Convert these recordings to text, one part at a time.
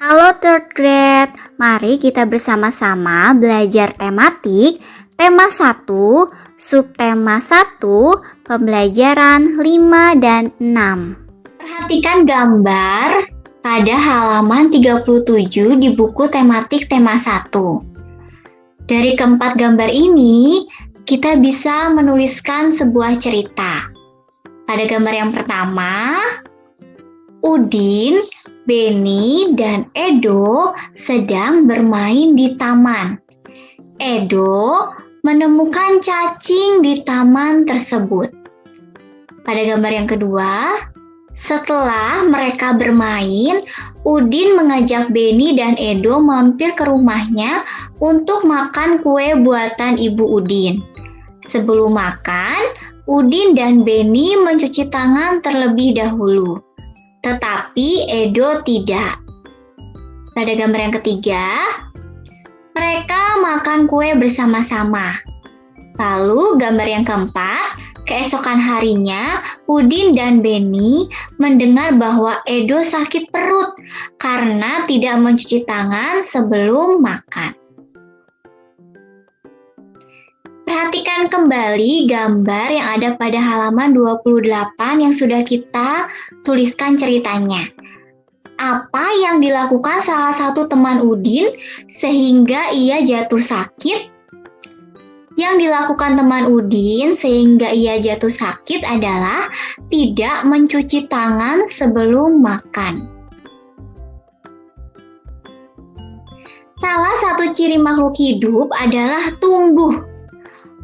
Halo third grade, mari kita bersama-sama belajar tematik tema 1, subtema 1, pembelajaran 5 dan 6. Perhatikan gambar pada halaman 37 di buku tematik tema 1. Dari keempat gambar ini, kita bisa menuliskan sebuah cerita. Pada gambar yang pertama, Udin, Beni, dan Edo sedang bermain di taman. Edo menemukan cacing di taman tersebut. Pada gambar yang kedua, setelah mereka bermain, Udin mengajak Beni dan Edo mampir ke rumahnya untuk makan kue buatan Ibu Udin. Sebelum makan, Udin dan Beni mencuci tangan terlebih dahulu. Tetapi Edo tidak. Pada gambar yang ketiga, mereka makan kue bersama-sama. Lalu gambar yang keempat, keesokan harinya Udin dan Beni mendengar bahwa Edo sakit perut karena tidak mencuci tangan sebelum makan. Perhatikan kembali gambar yang ada pada halaman 28 yang sudah kita tuliskan ceritanya. Apa yang dilakukan salah satu teman Udin sehingga ia jatuh sakit? Yang dilakukan teman Udin sehingga ia jatuh sakit adalah tidak mencuci tangan sebelum makan. Salah satu ciri makhluk hidup adalah tumbuh.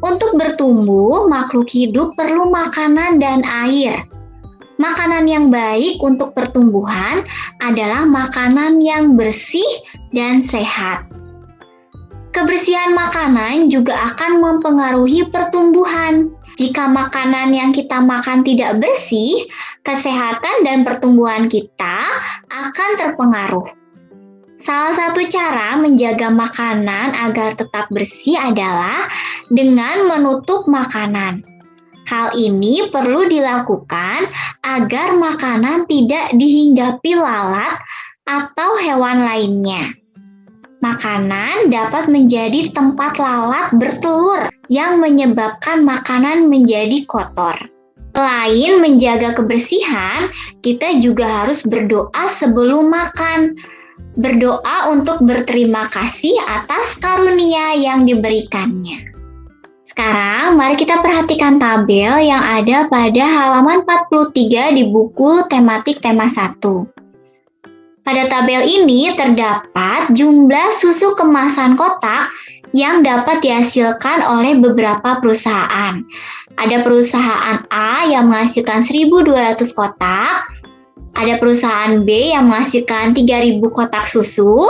Untuk bertumbuh, makhluk hidup perlu makanan dan air. Makanan yang baik untuk pertumbuhan adalah makanan yang bersih dan sehat. Kebersihan makanan juga akan mempengaruhi pertumbuhan. Jika makanan yang kita makan tidak bersih, kesehatan dan pertumbuhan kita akan terpengaruh. Salah satu cara menjaga makanan agar tetap bersih adalah dengan menutup makanan. Hal ini perlu dilakukan agar makanan tidak dihinggapi lalat atau hewan lainnya. Makanan dapat menjadi tempat lalat bertelur yang menyebabkan makanan menjadi kotor. Selain menjaga kebersihan, kita juga harus berdoa sebelum makan. Berdoa untuk berterima kasih atas karunia yang diberikannya. Sekarang mari kita perhatikan tabel yang ada pada halaman 43 di buku tematik tema 1. Pada tabel ini terdapat jumlah susu kemasan kotak yang dapat dihasilkan oleh beberapa perusahaan. Ada perusahaan A yang menghasilkan 1.200 kotak, ada perusahaan B yang menghasilkan 3.000 kotak susu,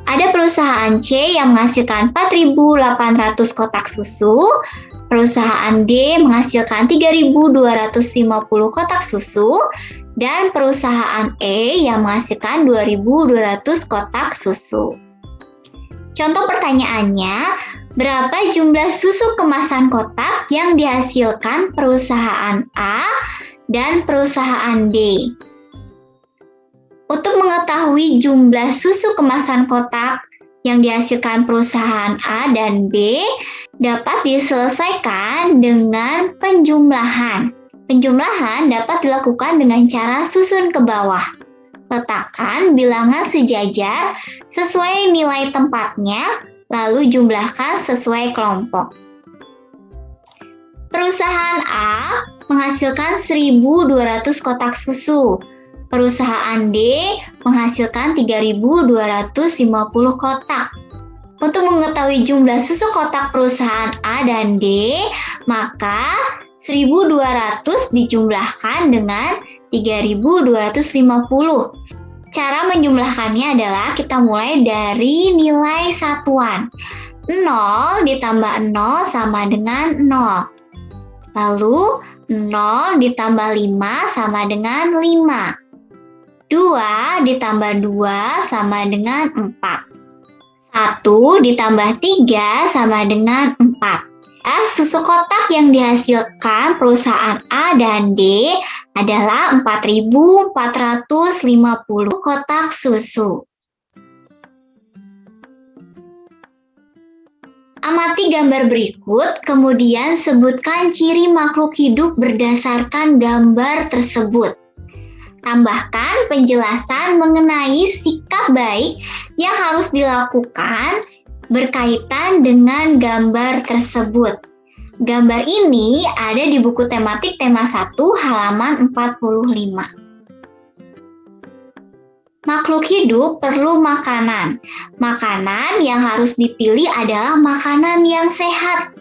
ada perusahaan C yang menghasilkan 4.800 kotak susu, perusahaan D menghasilkan 3.250 kotak susu, dan perusahaan E yang menghasilkan 2.200 kotak susu. Contoh pertanyaannya, berapa jumlah susu kemasan kotak yang dihasilkan perusahaan A dan perusahaan D? Untuk mengetahui jumlah susu kemasan kotak yang dihasilkan perusahaan A dan B dapat diselesaikan dengan penjumlahan. Penjumlahan dapat dilakukan dengan cara susun ke bawah. Letakkan bilangan sejajar sesuai nilai tempatnya, lalu jumlahkan sesuai kelompok. Perusahaan A menghasilkan 1.200 kotak susu. Perusahaan D menghasilkan 3.250 kotak. Untuk mengetahui jumlah susu kotak perusahaan A dan D, maka 1.200 dijumlahkan dengan 3.250. Cara menjumlahkannya adalah kita mulai dari nilai satuan. 0 ditambah 0 sama dengan 0. Lalu 0 ditambah 5 sama dengan 5. 2 ditambah 2 sama dengan 4. 1 ditambah 3 sama dengan 4. Susu kotak yang dihasilkan perusahaan A dan D adalah 4.450 kotak susu. Amati gambar berikut, kemudian sebutkan ciri makhluk hidup berdasarkan gambar tersebut. Tambahkan penjelasan mengenai sikap baik yang harus dilakukan berkaitan dengan gambar tersebut. Gambar ini ada di buku tematik tema 1 halaman 45. Makhluk hidup perlu makanan. Makanan yang harus dipilih adalah makanan yang sehat.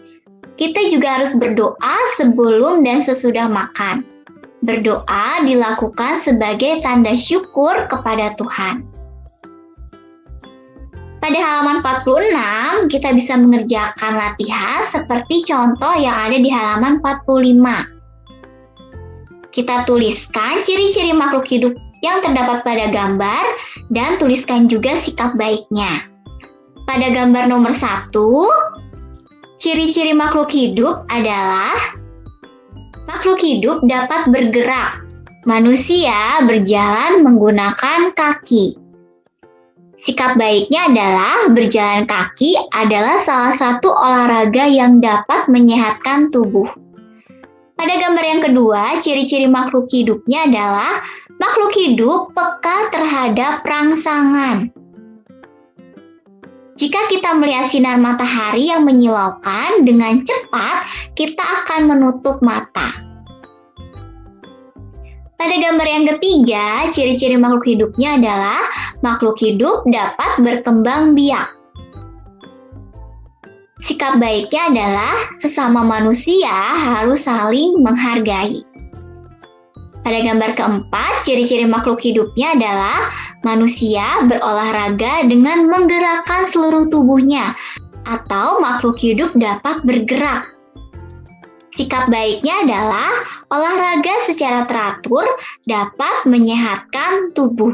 Kita juga harus berdoa sebelum dan sesudah makan. Berdoa dilakukan sebagai tanda syukur kepada Tuhan. Pada halaman 46, kita bisa mengerjakan latihan seperti contoh yang ada di halaman 45. Kita tuliskan ciri-ciri makhluk hidup yang terdapat pada gambar dan tuliskan juga sikap baiknya. Pada gambar nomor 1, ciri-ciri makhluk hidup adalah makhluk hidup dapat bergerak. Manusia berjalan menggunakan kaki. Sikap baiknya adalah berjalan kaki adalah salah satu olahraga yang dapat menyehatkan tubuh. Pada gambar yang kedua, ciri-ciri makhluk hidupnya adalah makhluk hidup peka terhadap rangsangan. Jika kita melihat sinar matahari yang menyilaukan dengan cepat, kita akan menutup mata. Pada gambar yang ketiga, ciri-ciri makhluk hidupnya adalah makhluk hidup dapat berkembang biak. Sikap baiknya adalah sesama manusia harus saling menghargai. Pada gambar keempat, ciri-ciri makhluk hidupnya adalah manusia berolahraga dengan menggerakkan seluruh tubuhnya, atau makhluk hidup dapat bergerak. Sikap baiknya adalah olahraga secara teratur dapat menyehatkan tubuh.